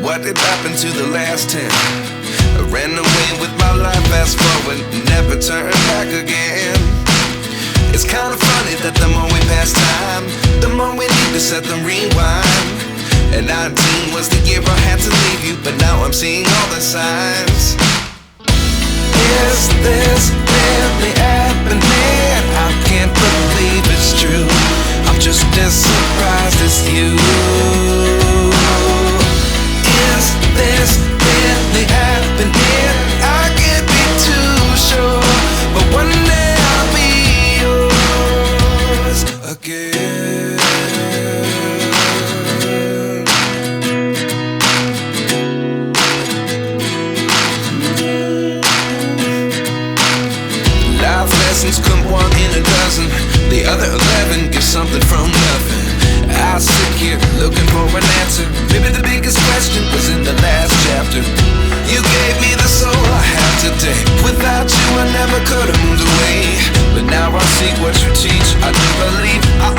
what did happen to the last 10? I ran away with my life, fast forward, never turn back again. It's kind of funny that the more we pass time, the more we need to set them rewind. And 19 was the year I had to leave you, but now I'm seeing all the signs. Is this really happening? I can't believe it's true. I'm just as surprised as you. Is this really happening? I can't be too sure, but one day I'll be yours again. Life lessons come one in a dozen. The other 11 get something from nothing. I sit here looking for an answer. Maybe the biggest question was in the last chapter. You gave me the soul I have today. Without you I never could have moved away. But now I see what you teach. I do believe I